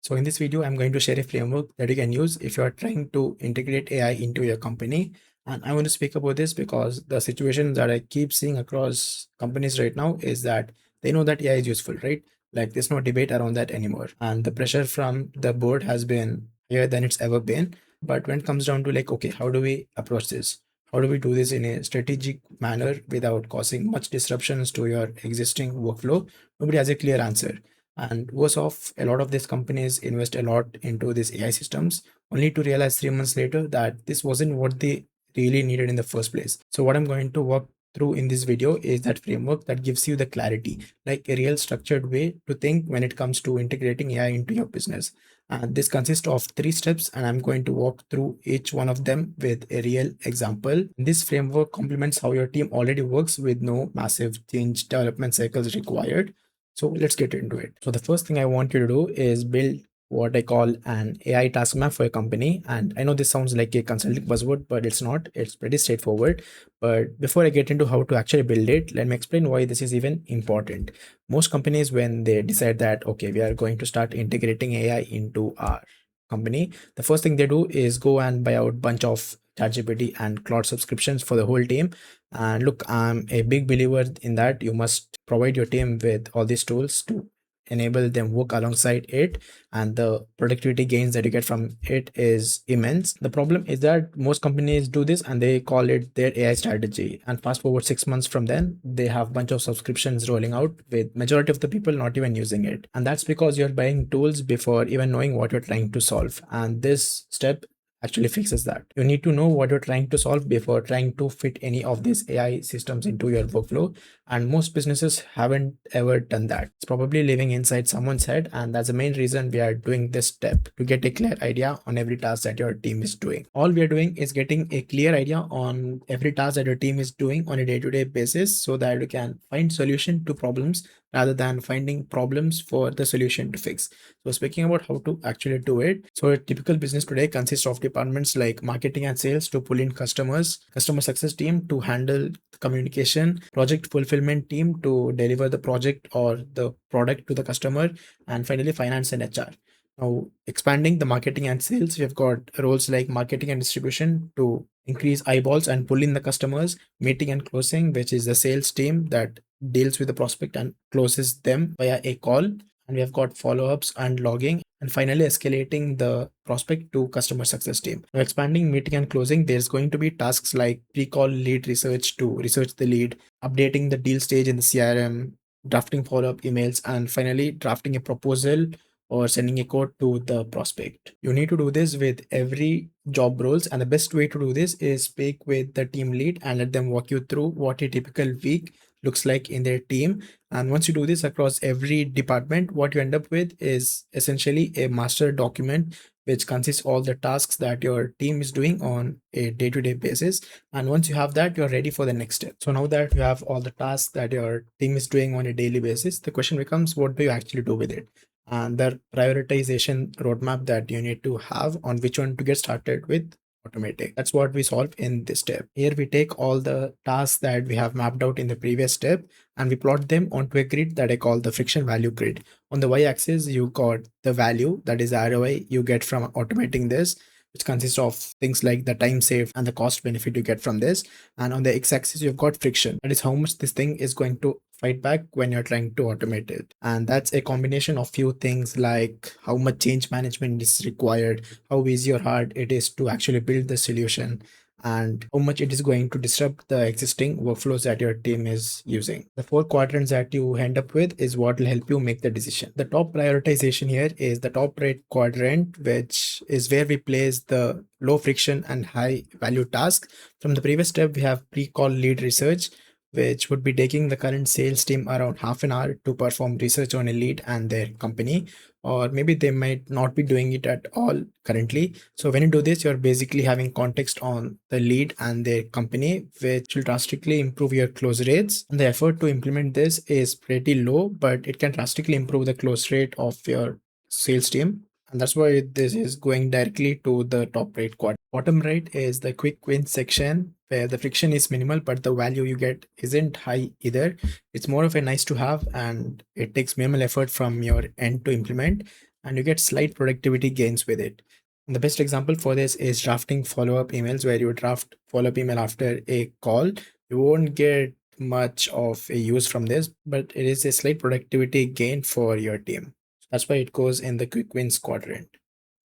So in this video, I'm going to share a framework that you can use if you are trying to integrate AI into your company. And I want to speak about this because the situation that I keep seeing across companies right now is that they know that AI is useful, right? Like there's no debate around that anymore. And the pressure from the board has been higher than it's ever been. But when it comes down to like, okay, how do we approach this? How do we do this in a strategic manner without causing much disruptions to your existing workflow? Nobody has a clear answer. And worse off, a lot of these companies invest a lot into these AI systems, only to realize 3 months later that this wasn't what they really needed in the first place. So what I'm going to walk through in this video is that framework that gives you the clarity, like a real structured way to think when it comes to integrating AI into your business. And this consists of 3 steps, and I'm going to walk through each one of them with a real example. This framework complements how your team already works with no massive change development cycles required. So let's get into it. So the first thing I want you to do is build what I call an AI task map for your company. And I know this sounds like a consulting buzzword, but it's not. It's pretty straightforward. But before I get into how to actually build it, let me explain why this is even important. Most companies, when they decide that, okay, we are going to start integrating AI into our company, the first thing they do is go and buy out bunch of ChatGPT and Cloud subscriptions for the whole team. And look, I'm a big believer in that. You must provide your team with all these tools to enable them work alongside it, and the productivity gains that you get from it is immense. The problem is that most companies do this and they call it their AI strategy, and fast forward 6 months from then, they have bunch of subscriptions rolling out with majority of the people not even using it. And that's because you're buying tools before even knowing what you're trying to solve, and this step actually fixes that. You need to know what you're trying to solve before trying to fit any of these AI systems into your workflow. And most businesses haven't ever done that. It's probably living inside someone's head. And that's the main reason we are doing this step, to get a clear idea on every task that your team is doing. All we are doing is getting a clear idea on every task that your team is doing on a day-to-day basis, so that you can find solution to problems rather than finding problems for the solution to fix. So speaking about how to actually do it, so a typical business today consists of departments like marketing and sales to pull in customers, customer success team to handle communication, project fulfillment team to deliver the project or the product to the customer, and finally finance and HR. Now, expanding the marketing and sales, we've got roles like marketing and distribution to increase eyeballs and pull in the customers, meeting and closing, which is the sales team that deals with the prospect and closes them via a call. And we have got follow-ups and logging, and finally escalating the prospect to customer success team. Now, expanding meeting and closing, there's going to be tasks like pre-call lead research to research the lead, updating the deal stage in the CRM, drafting follow-up emails, and finally drafting a proposal or sending a code to the prospect. You need to do this with every job roles, and the best way to do this is speak with the team lead and let them walk you through what a typical week looks like in their team. And once you do this across every department, what you end up with is essentially a master document which consists all the tasks that your team is doing on a day-to-day basis. And once you have that, you're ready for the next step. So now that you have all the tasks that your team is doing on a daily basis, the question becomes, what do you actually do with it? And the prioritization roadmap that you need to have on which one to get started with automating. That's what we solve in this step. Here we take all the tasks that we have mapped out in the previous step and we plot them onto a grid that I call the friction value grid. On the y-axis, you got the value, that is the ROI you get from automating this, which consists of things like the time saved and the cost benefit you get from this. And on the x-axis, you've got friction, that is how much this thing is going to fight back when you're trying to automate it. And that's a combination of few things like how much change management is required, how easy or hard it is to actually build the solution, and how much it is going to disrupt the existing workflows that your team is using. The 4 quadrants that you end up with is what will help you make the decision. The top prioritization here is the top right quadrant, which is where we place the low friction and high value tasks. From the previous step, we have pre-call lead research, which would be taking the current sales team around half an hour to perform research on a lead and their company, or maybe they might not be doing it at all currently. So when you do this, you're basically having context on the lead and their company, which will drastically improve your close rates. And the effort to implement this is pretty low, but it can drastically improve the close rate of your sales team. And that's why this is going directly to the top right quadrant. Bottom right is the quick win section where the friction is minimal, but the value you get isn't high either. It's more of a nice to have and it takes minimal effort from your end to implement. and you get slight productivity gains with it. And the best example for this is drafting follow-up emails, where you draft follow-up email after a call. You won't get much of a use from this, but it is a slight productivity gain for your team. That's why it goes in the quick wins quadrant.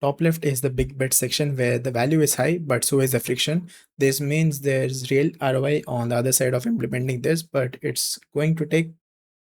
Top left is the big bet section where the value is high, but so is the friction. This means there's real ROI on the other side of implementing this, but it's going to take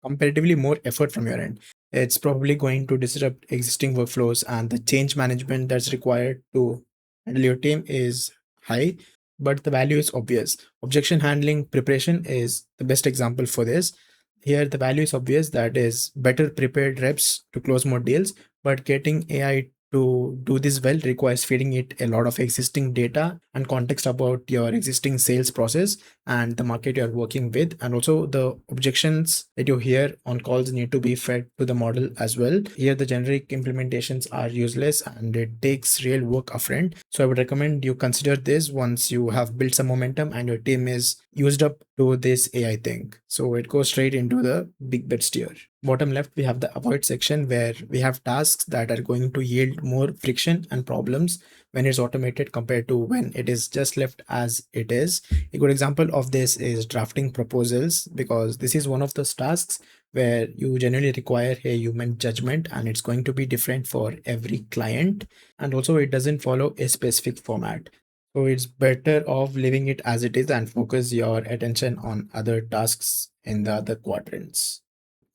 comparatively more effort from your end. It's probably going to disrupt existing workflows, and the change management that's required to handle your team is high, but the value is obvious. Objection handling preparation is the best example for this. Here, the value is obvious, that is better prepared reps to close more deals, but getting AI to do this well requires feeding it a lot of existing data and context about your existing sales process and the market you're working with. And also, the objections that you hear on calls need to be fed to the model as well. Here, the generic implementations are useless and it takes real work upfront. So I would recommend you consider this once you have built some momentum and your team is used up to this AI thing. So it goes straight into the big bets tier. Bottom left, we have the avoid section where we have tasks that are going to yield more friction and problems when it's automated compared to when it is just left as it is. A good example of this is drafting proposals, because this is one of those tasks where you generally require a human judgment and it's going to be different for every client. And also, it doesn't follow a specific format. So it's better off leaving it as it is and focus your attention on other tasks in the other quadrants.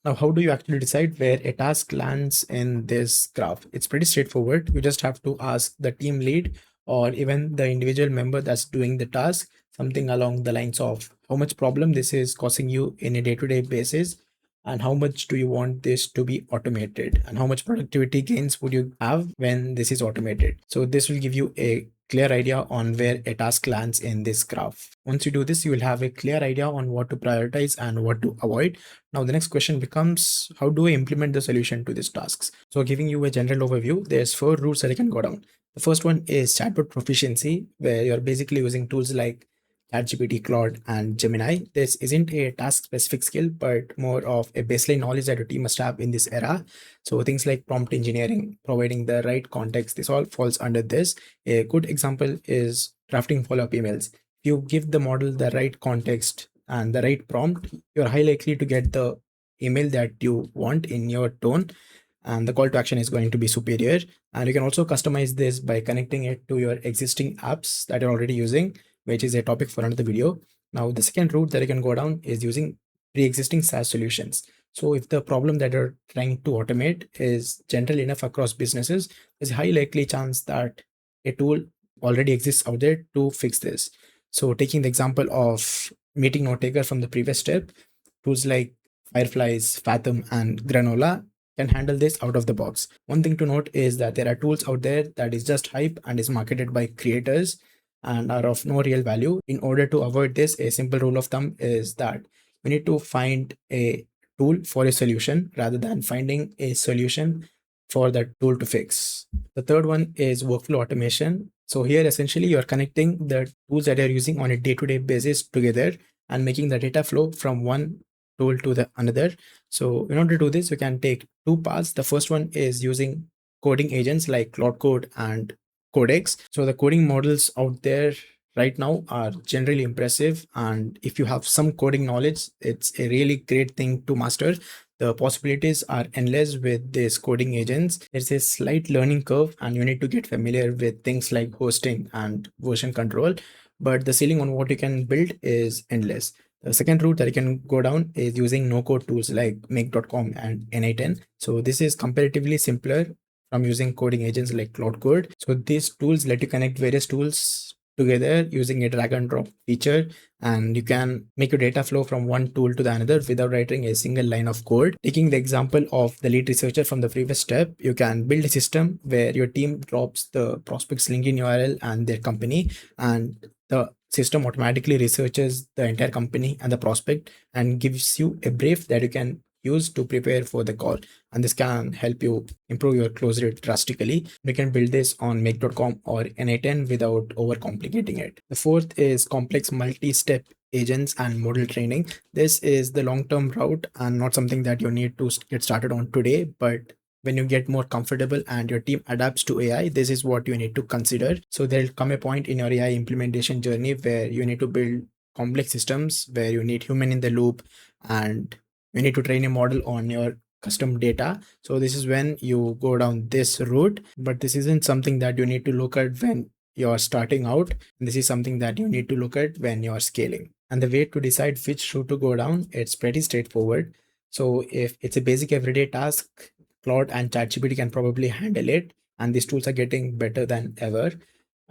Now, how do you actually decide where a task lands in this graph? It's pretty straightforward. You just have to ask the team lead or even the individual member that's doing the task something along the lines of how much problem this is causing you in a day-to-day basis, and how much do you want this to be automated, and how much productivity gains would you have when this is automated. So this will give you a clear idea on where a task lands in this graph. Once you do this, you will have a clear idea on what to prioritize and what to avoid. Now, the next question becomes, how do I implement the solution to these tasks? So giving you a general overview, there's 4 routes that I can go down. The first one is chatbot proficiency, where you're basically using tools like ChatGPT, Claude, and Gemini. This isn't a task specific skill, but more of a baseline knowledge that your team must have in this era. So things like prompt engineering, providing the right context, this all falls under this. A good example is drafting follow-up emails. If you give the model the right context and the right prompt, you're high likely to get the email that you want in your tone, and the call to action is going to be superior. And you can also customize this by connecting it to your existing apps that you're already using, which is a topic for another video. Now, the second route that you can go down is using pre-existing SaaS solutions. So if the problem that you're trying to automate is general enough across businesses, there's a high likely chance that a tool already exists out there to fix this. So taking the example of meeting note taker from the previous step, tools like Fireflies, Fathom, and Granola can handle this out of the box. One thing to note is that there are tools out there that is just hype and is marketed by creators and are of no real value. In order to avoid this, a simple rule of thumb is that we need to find a tool for a solution rather than finding a solution for that tool to fix. The third one is workflow automation. So here essentially you're connecting the tools that you're using on a day-to-day basis together and making the data flow from one tool to the another. So in order to do this, you can take 2 paths. The first one is using coding agents like Cloud Code and Codex. So the coding models out there right now are generally impressive, and if you have some coding knowledge, it's a really great thing to master. The possibilities are endless with these coding agents. There's a slight learning curve and you need to get familiar with things like hosting and version control, but the ceiling on what you can build is endless. The second route that you can go down is using no-code tools like make.com and ni10. So this is comparatively simpler from using coding agents like Cloud Code. So these tools let you connect various tools together using a drag and drop feature, and you can make your data flow from one tool to the another without writing a single line of code. Taking the example of the lead researcher from the previous step, you can build a system where your team drops the prospect's LinkedIn URL and their company, and the system automatically researches the entire company and the prospect and gives you a brief that you can use to prepare for the call. And this can help you improve your close rate drastically. You can build this on make.com or ni10 without overcomplicating it. The fourth is complex multi-step agents and model training. This is the long-term route and not something that you need to get started on today, but when you get more comfortable and your team adapts to AI, this is what you need to consider. So there'll come a point in your AI implementation journey where you need to build complex systems where you need human in the loop, and you need to train a model on your custom data. So this is when you go down this route, but this isn't something that you need to look at when you're starting out. This is something that you need to look at when you're scaling. And the way to decide which route to go down, it's pretty straightforward. So if it's a basic everyday task, Claude and ChatGPT can probably handle it, and these tools are getting better than ever.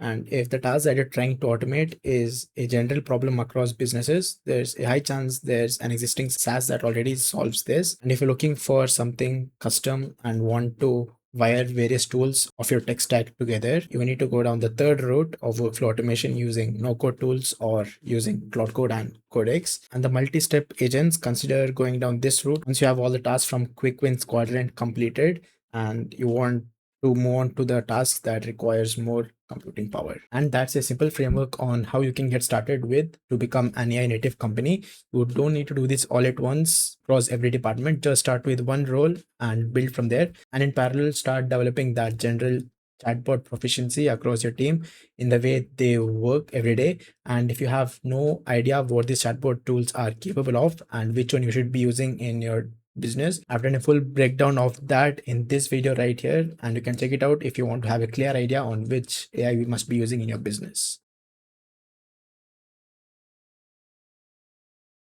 And if the task that you're trying to automate is a general problem across businesses, there's a high chance there's an existing SaaS that already solves this. And if you're looking for something custom and want to wire various tools of your tech stack together, you need to go down the third route of workflow automation using no code tools or using Cloud Code and Codex. And the multi step agents, consider going down this route once you have all the tasks from quick wins quadrant completed and you want to move on to the task that requires more computing power. And that's a simple framework on how you can get started with to become an AI native company. You don't need to do this all at once across every department. Just start with one role and build from there. And in parallel, start developing that general chatbot proficiency across your team in the way they work every day. And if you have no idea what these chatbot tools are capable of and which one you should be using in your business, I've done a full breakdown of that in this video right here, and you can check it out if you want to have a clear idea on which AI you must be using in your business.